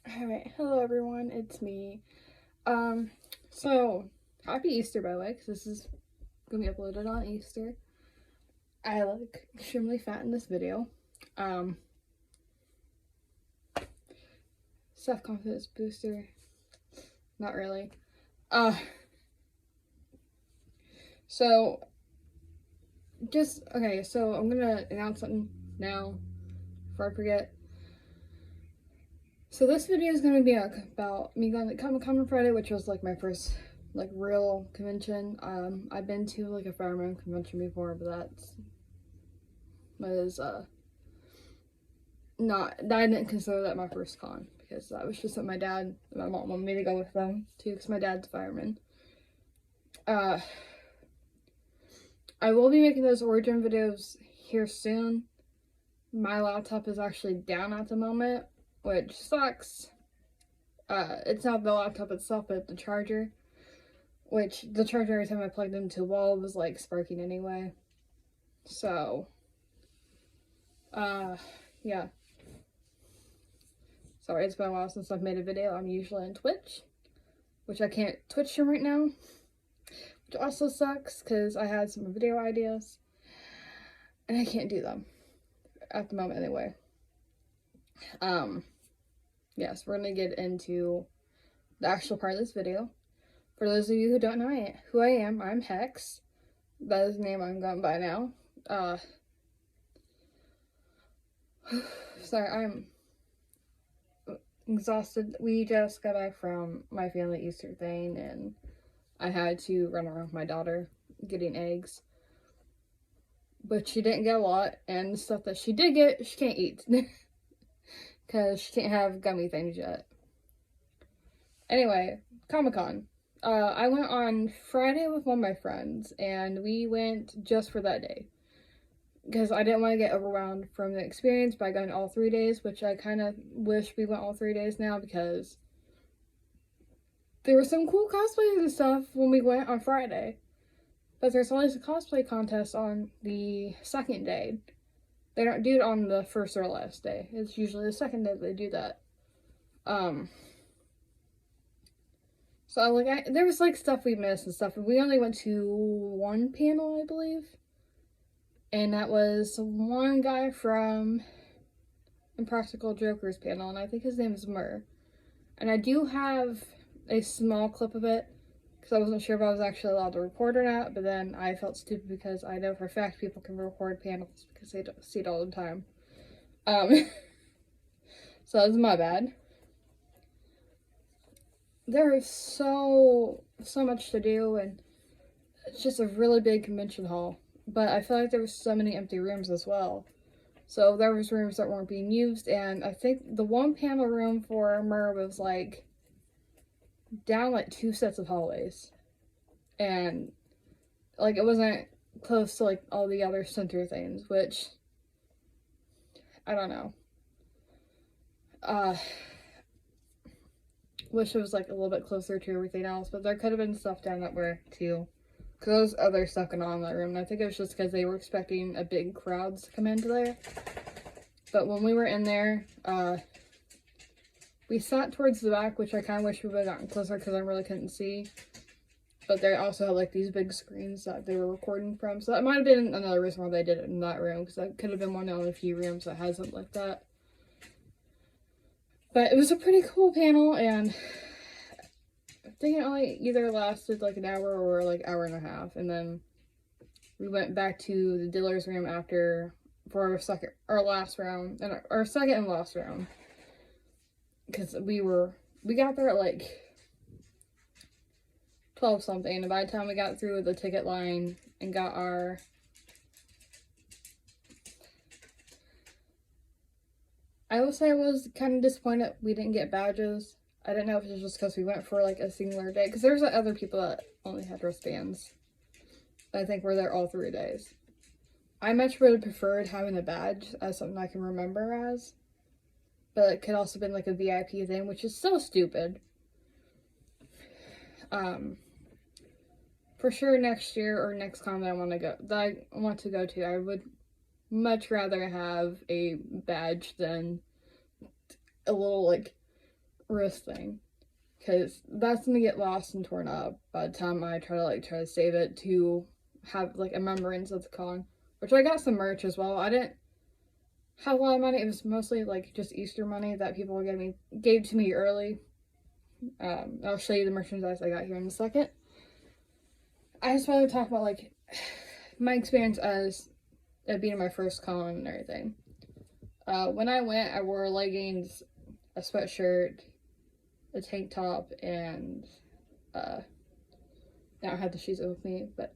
Alright, hello everyone, it's me. Um, so, happy Easter by the way, because this is gonna be uploaded on Easter. I look extremely fat in this video. Um, Self-confidence booster, not really. Uh, so, so I'm gonna announce something now, before I forget. So this video is gonna be about me going to Comic-Con on Friday, which was like my first real convention. I've been to like a fireman convention before, but that was not I didn't consider that my first con because that was just what my dad and my mom wanted me to go with them too because my dad's a fireman. Uh, I will be making those origin videos here soon. My laptop is actually down at the moment, which sucks. It's not the laptop itself, but the charger. Which the charger every time I plugged into a wall was like sparking anyway. So, yeah. Sorry, it's been a while since I've made a video. I'm usually on Twitch, which I can't Twitch stream right now, which also sucks because I had some video ideas and I can't do them at the moment anyway. Yes, we're gonna get into the actual part of this video. For those of you who don't know who I am, I'm Hex. That is the name I'm going by now. Sorry, I'm exhausted. We just got back from my family Easter thing and I had to run around with my daughter getting eggs. But she didn't get a lot, and the stuff that she did get, she can't eat. Because she can't have gummy things yet. Anyway, Comic-Con. I went on Friday with one of my friends, and we went just for that day. Because I didn't want to get overwhelmed from the experience by going all 3 days, which I kind of wish we went all 3 days now, because there were some cool cosplays and stuff when we went on Friday. But there's always a cosplay contest on the second day. They don't do it on the first or last day. It's usually the second day they do that. So there was like stuff we missed and stuff. We only went to one panel, I believe, and that was one guy from Impractical Jokers panel, and I think his name is Mur. And I do have a small clip of it because I wasn't sure if I was actually allowed to record or not. But then I felt stupid because I know for a fact people can record panels because they don't see it all the time. So that's my bad. There is so much to do, and it's just a really big convention hall. But I feel like there was so many empty rooms as well. So there was rooms that weren't being used, and I think the one panel room for Mur was like down like 2 sets of hallways, and like it wasn't close to like all the other center things, which I don't know. Wish it was like a little bit closer to everything else, but there could have been stuff down that way too. Because there was other stuff going on in that room, and I think it was just because they were expecting a big crowds to come into there. But when we were in there, we sat towards the back, which I kind of wish we would have gotten closer because I really couldn't see. But they also had like these big screens that they were recording from, so that might have been another reason why they did it in that room, because that could have been one of the few rooms that has something like that. But it was a pretty cool panel, and I think it only either lasted like an hour or like hour and a half, and then we went back to the dealer's room after for our last round, and our second and last round, because we got there at like 12 something, and by the time we got through the ticket line and got our I will say I was kind of disappointed we didn't get badges. I didn't know if it was just because we went for like a singular day, because there's other people that only had wristbands. I think were there all 3 days. I much would have preferred having a badge as something I can remember as, but it could also have been like a VIP thing, which is so stupid. For sure next year or next con that I want to go to, I would much rather have a badge than a little like wrist thing. Because that's gonna get lost and torn up by the time I try to save it to have like a remembrance of the con. Which I got some merch as well. I didn't have a lot of money. It was mostly like just Easter money that people gave to me early. I'll show you the merchandise I got here in a second. I just want to talk about like my experience as it being my first con and everything. When I went, I wore leggings, a sweatshirt, a tank top, and I don't have the shoes with me, but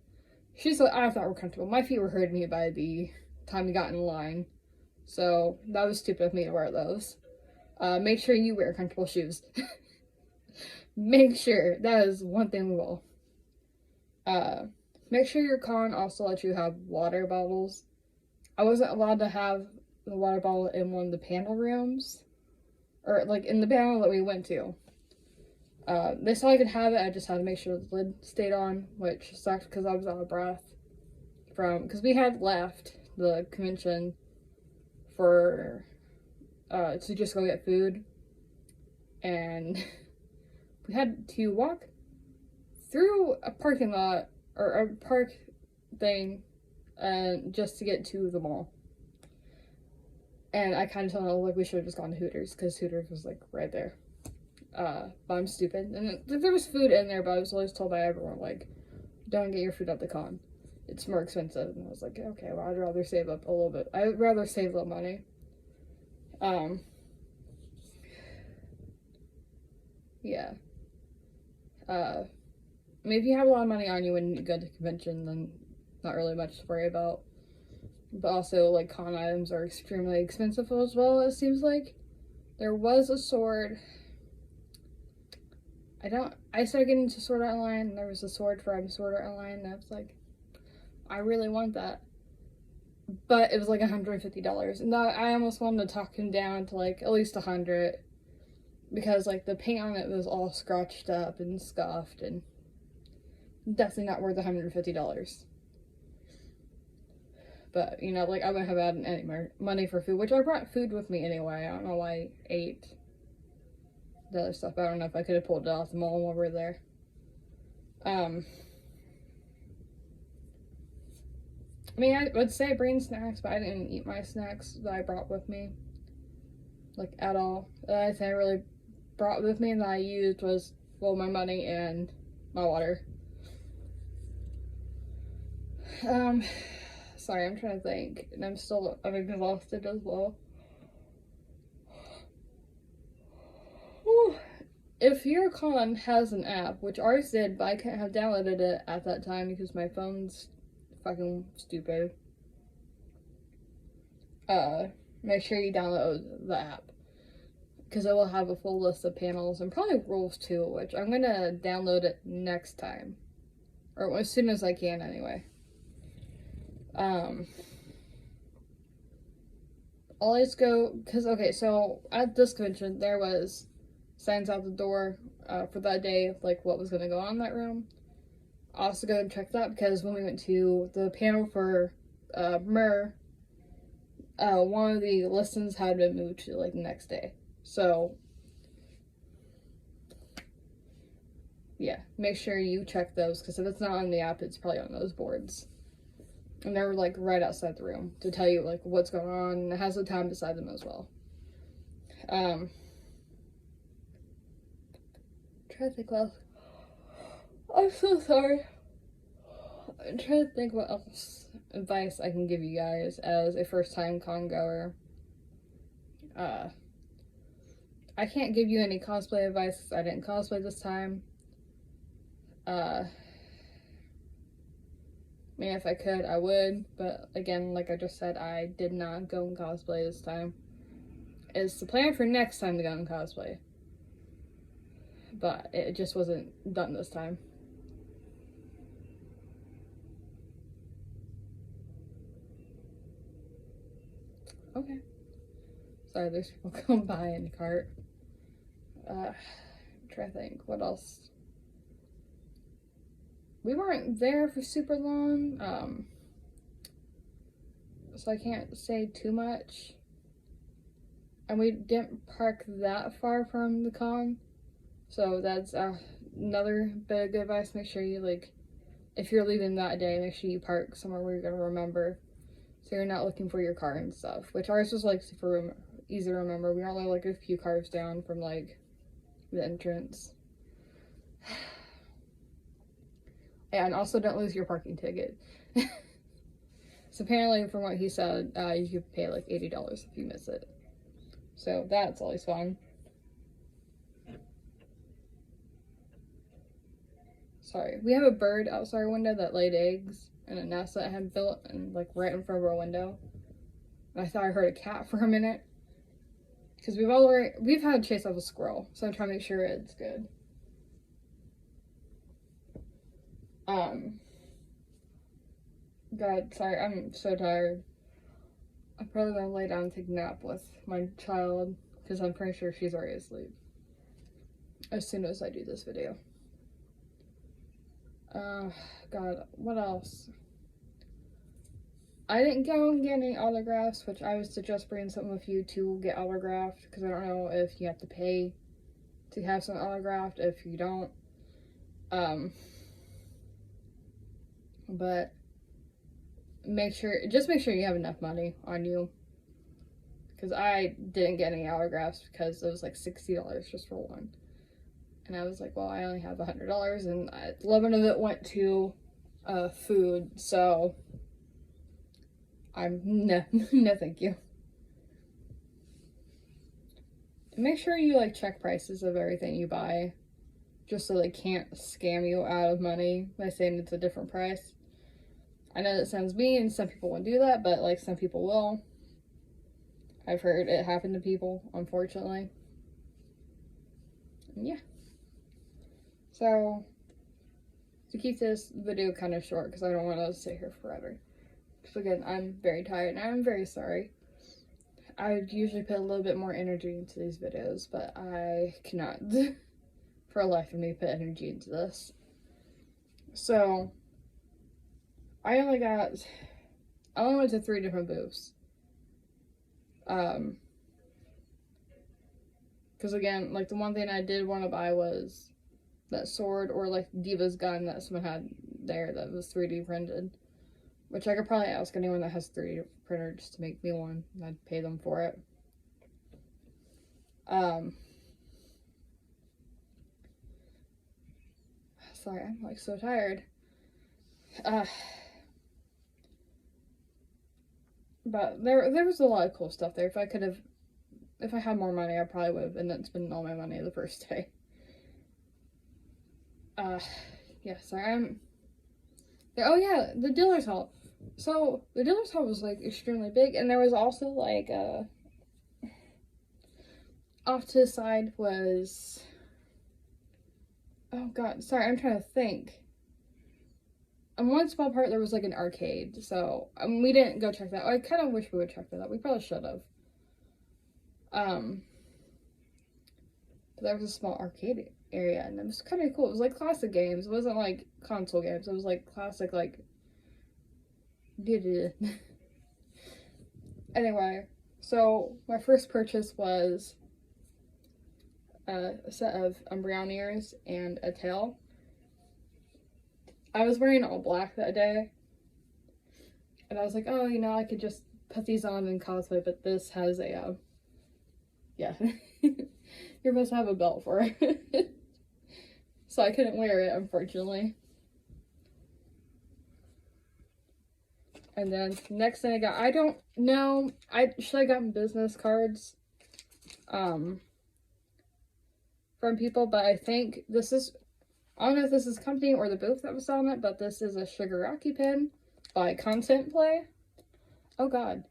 shoes that I thought were comfortable. My feet were hurting me by the time we got in line, so that was stupid of me to wear those. Make sure you wear comfortable shoes. Make sure. That is one thing we will. Make sure your con also lets you have water bottles. I wasn't allowed to have the water bottle in one of the panel rooms, or like in the panel that we went to. They saw I could have it, I just had to make sure the lid stayed on, which sucked because I was out of breath because we had left the convention for, to just go get food, and we had to walk through a parking lot, or a park thing, just to get to the mall. And I kind of told them, like, we should have just gone to Hooters, because Hooters was, like, right there. But I'm stupid. And there was food in there, but I was always told by everyone, like, don't get your food at the con. It's more expensive. And I was like, okay, well, I'd rather save up a little bit. I'd rather save a little money. Yeah. I mean, if you have a lot of money on you when you go to convention, then not really much to worry about. But also, like, con items are extremely expensive as well, it seems like. There was a sword. I started getting into Sword Art Online, and there was a sword from Sword Art Online, and I was like, I really want that. But it was like $150. And I almost wanted to talk him down to like at least $100. Because like the paint on it was all scratched up and scuffed, and definitely not worth $150. But, you know, like, I wouldn't have had any more money for food, which I brought food with me anyway. I don't know why I ate the other stuff. I don't know if I could have pulled it off the mall while we were there. I mean, I would say bring snacks, but I didn't eat my snacks that I brought with me, like, at all. The only thing I really brought with me and that I used was, well, my money and my water. Sorry, I'm trying to think, and I'm exhausted as well. Whew. If your con has an app, which ours did, but I couldn't have downloaded it at that time because my phone's fucking stupid. Make sure you download the app, because it will have a full list of panels and probably rules too, which I'm gonna download it next time, or as soon as I can anyway. Always go, because, okay, so at this convention, there was signs out the door for that day, like what was going to go on in that room. Also go and check that, because when we went to the panel for Myrrh, one of the listings had been moved to like the next day. So yeah, make sure you check those, because if it's not on the app, it's probably on those boards. And they're like right outside the room to tell you like what's going on, and it has the time beside them as well. I'm trying to think what else. I'm so sorry. I'm trying to think what else advice I can give you guys as a first time con goer. I can't give you any cosplay advice because I didn't cosplay this time. I mean, if I could, I would, but again, like I just said, I did not go in cosplay this time. It's the plan for next time to go in cosplay, but it just wasn't done this time. Okay. Sorry, there's people going by in the cart. I'm trying to think, what else? We weren't there for super long, so I can't say too much. And we didn't park that far from the con. So that's another bit of advice. Make sure you, like, if you're leaving that day, make sure you park somewhere where you're going to remember. So you're not looking for your car and stuff. Which ours was, like, super easy to remember. We were only, like, a few cars down from, like, the entrance. Yeah, and also don't lose your parking ticket. So apparently, from what he said, you could pay, like, $80 if you miss it. So that's always fun. Sorry. We have a bird outside our window that laid eggs in a nest that I had built and, like, right in front of our window. And I thought I heard a cat for a minute. Because we've had to chase off a squirrel, so I'm trying to make sure it's good. God, sorry, I'm so tired. I'm probably gonna lay down and take a nap with my child, because I'm pretty sure she's already asleep. As soon as I do this video. God, what else? I didn't go and get any autographs, which I would suggest bringing some of you to get autographed, because I don't know if you have to pay to have some autographed, if you don't. But just make sure you have enough money on you. Because I didn't get any autographs because it was like $60 just for one. And I was like, well, I only have $100, and 11 of it went to food, so no, thank you. Make sure you, like, check prices of everything you buy, just so they can't scam you out of money by saying it's a different price. I know that sounds mean, some people won't do that, but, like, some people will. I've heard it happen to people, unfortunately. And yeah. So, to keep this video kind of short, because I don't want to stay here forever. Because again, I'm very tired, and I'm very sorry. I would usually put a little bit more energy into these videos, but I cannot, for the life of me, put energy into this. So, I only went to 3 different booths. Because again, like, the one thing I did want to buy was that sword, or like Diva's gun that someone had there that was 3D printed. Which I could probably ask anyone that has 3D printer just to make me one. I'd pay them for it. Sorry, I'm, like, so tired. But there was a lot of cool stuff there. If I had more money, I probably would have ended up spending all my money the first day. Yeah, sorry, oh yeah, the dealer's hall. So, the dealer's hall was, like, extremely big, and there was also, like, off to the side was, oh god, sorry, I'm trying to think. On one small part, there was, like, an arcade, so, we didn't go check that. I kind of wish we would check that out. We probably should have. But there was a small arcade area, and it was kind of cool. It was, like, classic games. It wasn't, like, console games. It was, like, classic, like, anyway, so my first purchase was a set of Umbreon ears and a tail. I was wearing all black that day, and I was like, oh, you know, I could just put these on and cosplay, but this has a, yeah, you're supposed to have a belt for it. So I couldn't wear it, unfortunately. And then next thing I got, I don't know, should I gotten business cards from people, but I think this is, I don't know if this is company or the booth that was selling it, but this is a Shigaraki pin by Content Play. Oh god.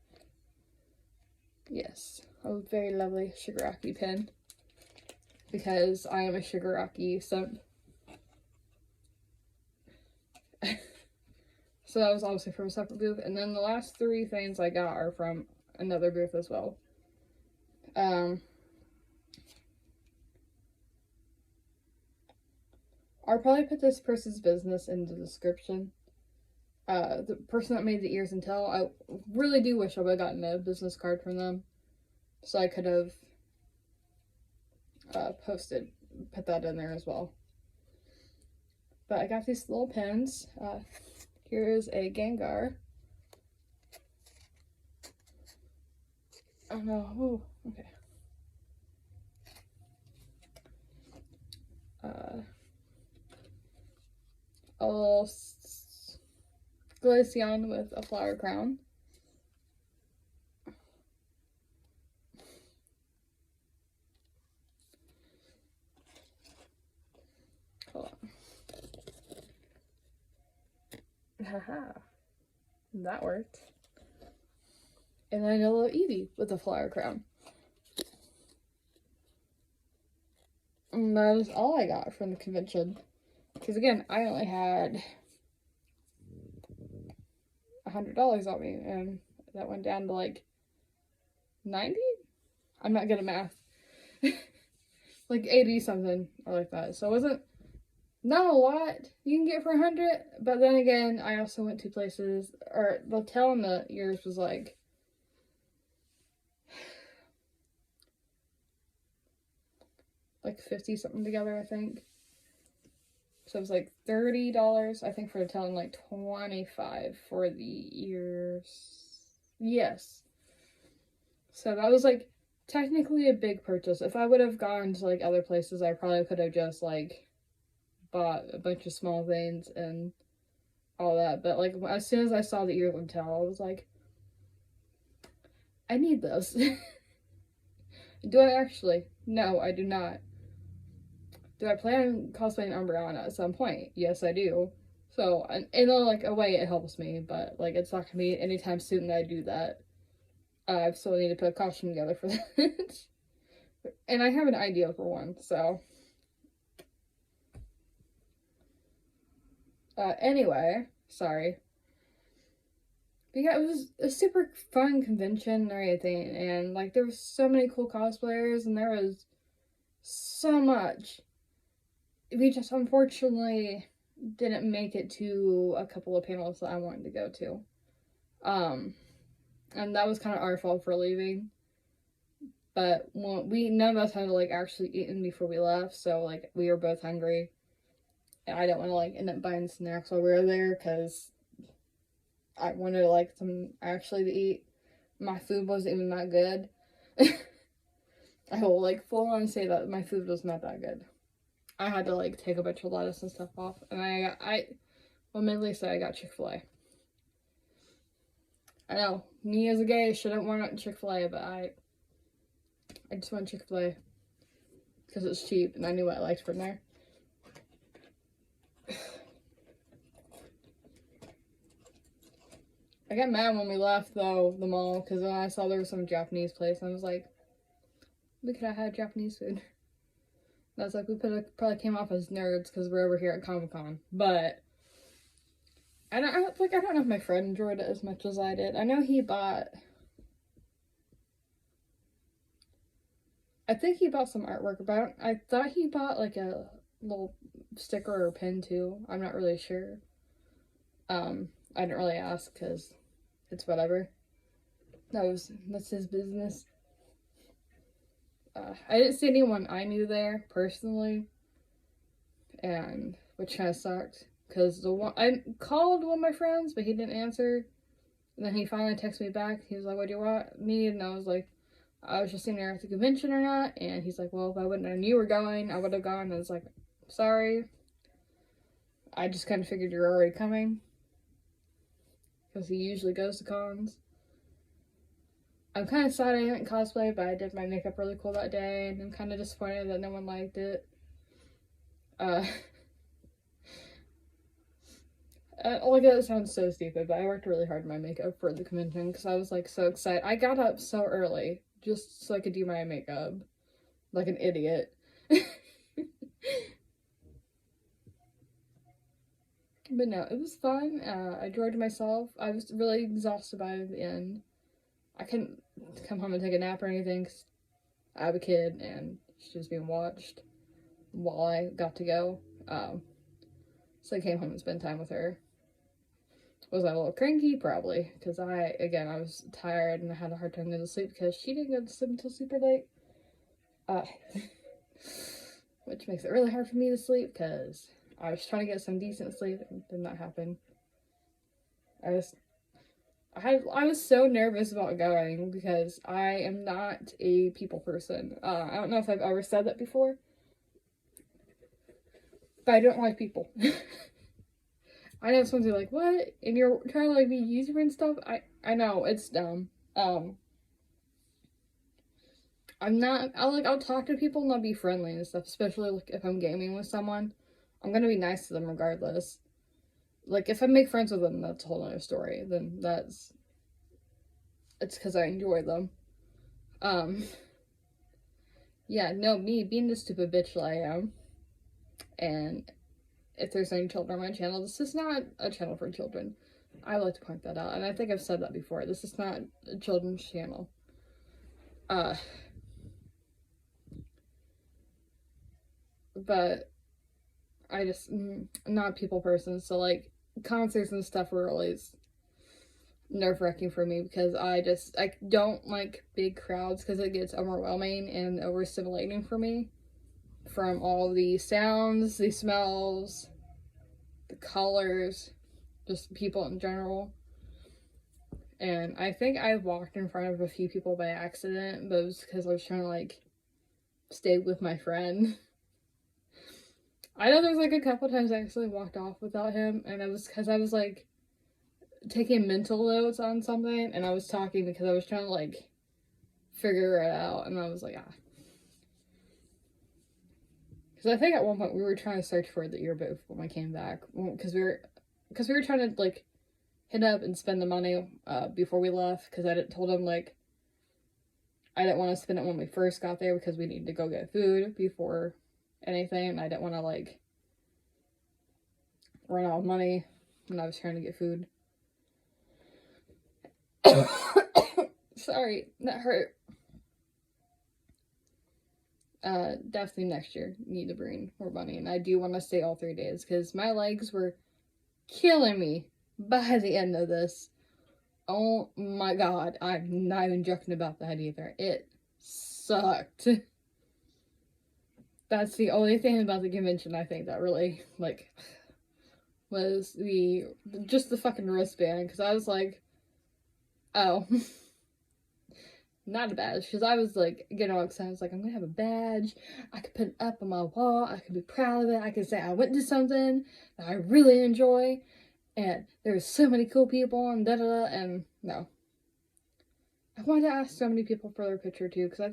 Yes, a very lovely Shigaraki pin, because I am a Shigaraki simp. So that was obviously from a separate booth. And then the last 3 things I got are from another booth as well. I'll probably put this person's business in the description. The person that made the ears and tail, I really do wish I would have gotten a business card from them. So I could have put that in there as well. But I got these little pins. Here is a Gengar. Oh no, oh, okay. A little Glaceon with a flower crown. Hold on. Haha. That worked. And then a little Eevee with a flower crown. And that was all I got from the convention. Because again, I only had $100 on me, and that went down to like 90? I'm not good at math. Like 80 something or like that. So it wasn't not a lot you can get for 100, but then again, I also went to places, or the tail on the ears was like like 50 something together, I think. So it was like $30, I think, for the tail, and like 25 for the ears. Yes. So that was like technically a big purchase. If I would have gone to like other places, I probably could have just like bought a bunch of small things and all that. But like as soon as I saw the ear and tail, I was like, I need those. Do I actually? No, I do not. Do I plan on cosplaying Umbreon at some point? Yes, I do. So, in like a way, it helps me, but like it's not gonna be anytime soon that I do that. I still need to put a costume together for that. And I have an idea for one, so. Anyway, sorry. But yeah, it was a super fun convention and everything, and like there was so many cool cosplayers, and there was so much. We just unfortunately didn't make it to a couple of panels that I wanted to go to. And that was kind of our fault for leaving. But none of us had like actually eaten before we left, so like we were both hungry. And I didn't want to like end up buying snacks while we were there because I wanted like some actually to eat. My food wasn't even that good. I will like full on say that my food was not that good. I had to like take a bunch of lettuce and stuff off, and I admittedly say I got Chick-fil-A. I know, me as a gay shouldn't want Chick-fil-A, but I just want Chick-fil-A because it's cheap and I knew what I liked from there. I got mad when we left though, the mall, because then I saw there was some Japanese place and I was like, we could have had Japanese food. And I was like, we probably came off as nerds because we're over here at Comic-Con, but I don't know if my friend enjoyed it as much as I did. I know he bought, I think he bought some artwork, but I thought he bought like a little sticker or pin too. I'm not really sure. I didn't really ask because it's whatever. That's his business. I didn't see anyone I knew there personally, and which kind of sucked because I called one of my friends, but he didn't answer. And then he finally texted me back. He was like, "What do you want me?" And I was like, "I was just seeing there at the convention or not." And he's like, "Well, if I wouldn't have knew you were going, I would have gone." And I was like, "Sorry, I just kind of figured you're already coming." Because he usually goes to cons. I'm kind of sad I didn't cosplay, but I did my makeup really cool that day, and I'm kind of disappointed that no one liked it. Like that sounds so stupid, but I worked really hard on my makeup for the convention because I was like so excited. I got up so early just so I could do my makeup, like an idiot. But no, it was fun. I enjoyed myself. I was really exhausted by the end. I couldn't come home and take a nap or anything because I have a kid and she was being watched while I got to go. So I came home and spent time with her. Was I a little cranky? Probably. Because I was tired and I had a hard time going to sleep because she didn't go to sleep until super late. Which makes it really hard for me to sleep because I was trying to get some decent sleep and it did not happen. I was so nervous about going because I am not a people person. I don't know if I've ever said that before, but I don't like people. I know someone's like, what? And you're trying to like be user and stuff? I know, it's dumb. I'll talk to people and I'll be friendly and stuff, especially like if I'm gaming with someone. I'm gonna be nice to them regardless. Like, if I make friends with them, that's a whole other story. Then it's because I enjoy them. Yeah, no, me being the stupid bitch that I am. And if there's any children on my channel, this is not a channel for children. I like to point that out, and I think I've said that before. This is not a children's channel. But I just, not a people person, so like, concerts and stuff were always nerve-wracking for me because I don't like big crowds because it gets overwhelming and overstimulating for me from all the sounds, the smells, the colors, just people in general. And I think I walked in front of a few people by accident, but it was because I was trying to like stay with my friend. I know there's like a couple times I actually walked off without him, and it was because I was like taking mental notes on something, and I was talking because I was trying to like figure it out, and I was like, because I think at one point we were trying to search for the yearbook when I came back, because we were trying to like hit up and spend the money before we left, because I told him like I didn't want to spend it when we first got there because we needed to go get food before anything, and I didn't want to like run out of money when I was trying to get food. Sorry, that hurt. Definitely next year need to bring more money, and I do want to stay all 3 days because my legs were killing me by the end of this. Oh my god, I'm not even joking about that either. It sucked. That's the only thing about the convention I think that really like was the fucking wristband, because I was like, oh. Not a badge, because I was like getting all excited. I was like, I'm gonna have a badge. I could put it up on my wall. I could be proud of it. I could say I went to something that I really enjoy, and there's so many cool people and da da da. And no, I wanted to ask so many people for their picture too, because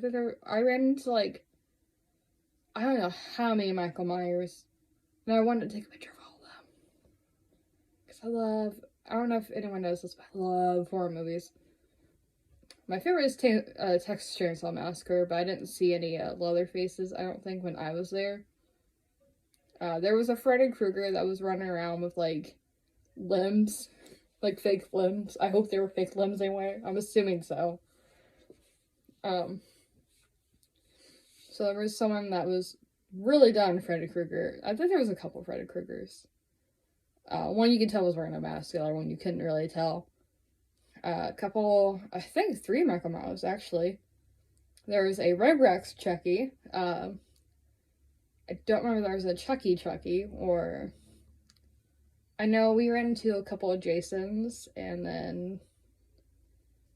I ran into like I don't know how many Michael Myers, and I wanted to take a picture of all of them because I don't know if anyone knows this, but I love horror movies. My favorite is Texas Chainsaw Massacre, but I didn't see any Leatherfaces, I don't think, when I was there. There was a Freddy Krueger that was running around with, like, limbs. Like, fake limbs. I hope they were fake limbs anyway. I'm assuming so. So there was someone that was really done Freddy Krueger. I think there was a couple Freddy Kruegers. One you could tell was wearing a mask, the other one you couldn't really tell. A couple, I think 3 Michael Myers, actually. There was a Rugrats Chucky. I don't remember if there was a Chucky, or... I know we ran into a couple of Jasons, and then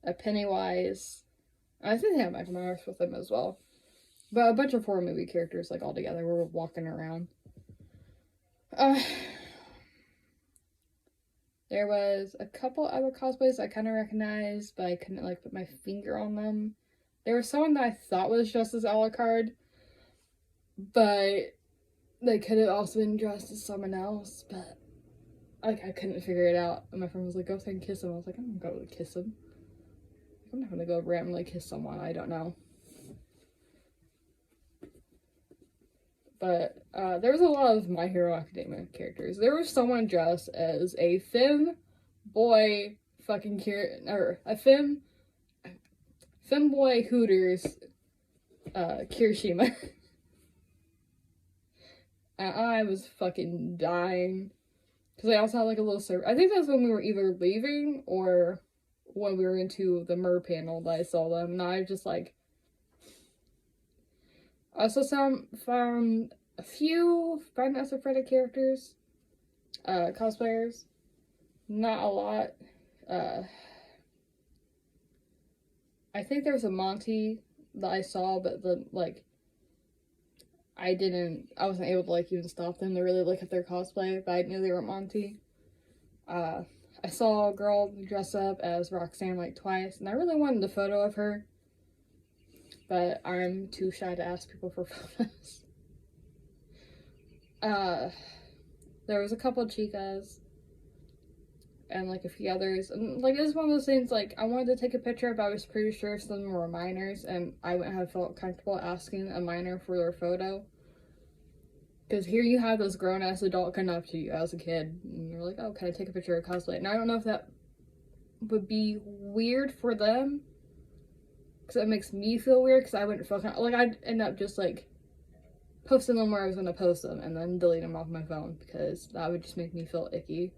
a Pennywise. I think they had Michael Myers with them as well. But a bunch of horror movie characters, like, all together, were walking around. There was a couple other cosplays I kind of recognized, but I couldn't, like, put my finger on them. There was someone that I thought was dressed as Alucard, but they could have also been dressed as someone else, but, like, I couldn't figure it out. And my friend was like, go say and kiss him. I was like, I'm gonna go kiss him. I'm not gonna go randomly kiss someone I don't know. But there was a lot of My Hero Academia characters. There was someone dressed as a femboy fucking a femboy Hooters Kirishima. And I was fucking dying. Because I also had like a little server. I think that's when we were either leaving or when we were into the Mer panel that I saw them. And I just like. I also found a few Five Nights at Freddy characters, cosplayers. Not a lot. I think there was a Monty that I saw, but I wasn't able to like even stop them to really look at their cosplay, but I knew they were Monty. I saw a girl dress up as Roxanne like twice, and I really wanted a photo of her, but I'm too shy to ask people for photos. There was a couple of chicas, and like a few others, and like it was one of those things like I wanted to take a picture, but I was pretty sure some of them were minors, and I wouldn't have felt comfortable asking a minor for their photo. Because here you have this grown-ass adult coming up to you as a kid, and you're like, oh, can I take a picture of cosplay? And I don't know if that would be weird for them, because it makes me feel weird, because I wouldn't feel like I'd end up just like posting them where I was going to post them, and then delete them off my phone, because that would just make me feel icky.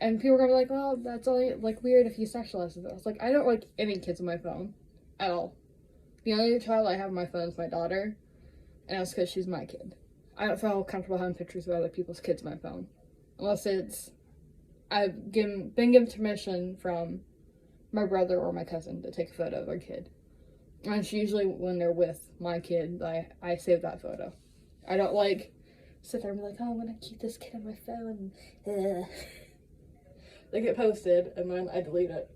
And people are going to be like, well, that's only like weird if you sexualize it. I was like, I don't like any kids on my phone at all. The only child I have on my phone is my daughter. And that's because she's my kid. I don't feel comfortable having pictures of other people's kids on my phone. Unless I've been given permission from my brother or my cousin to take a photo of their kid. And it's usually when they're with my kid, I save that photo. I don't like sit there and be like, oh, I'm going to keep this kid on my phone. They get posted and then I delete it.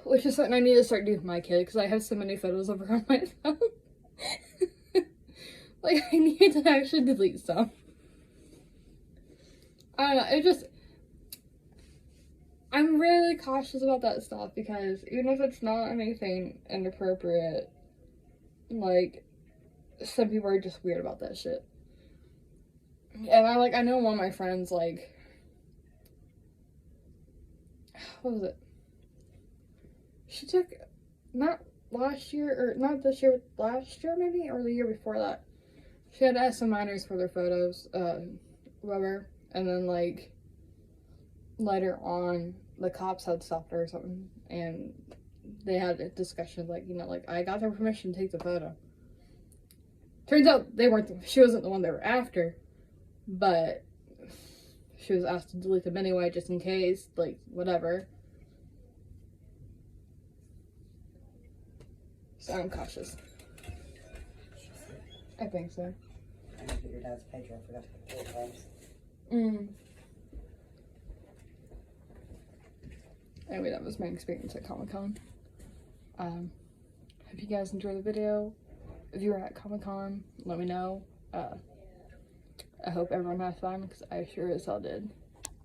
Which is something I need to start doing with my kid, because I have so many photos of her on my phone. Like, I need to actually delete some. I don't know, I'm really cautious about that stuff, because even if it's not anything inappropriate, like, some people are just weird about that shit. And I know one of my friends, like, what was it? She took, not last year, or not this year, last year maybe, or the year before that. She had to ask some minors for their photos, whatever, and then, like, later on, the cops had stopped her or something, and they had a discussion, like, I got their permission to take the photo. Turns out she wasn't the one they were after, but she was asked to delete them anyway, just in case, like, whatever. So I'm cautious. I think so. I need to get your dad's picture. I forgot to put the Anyway, that was my experience at Comic-Con. Hope you guys enjoyed the video. If you were at Comic-Con, let me know. I hope everyone has fun, because I sure as hell did.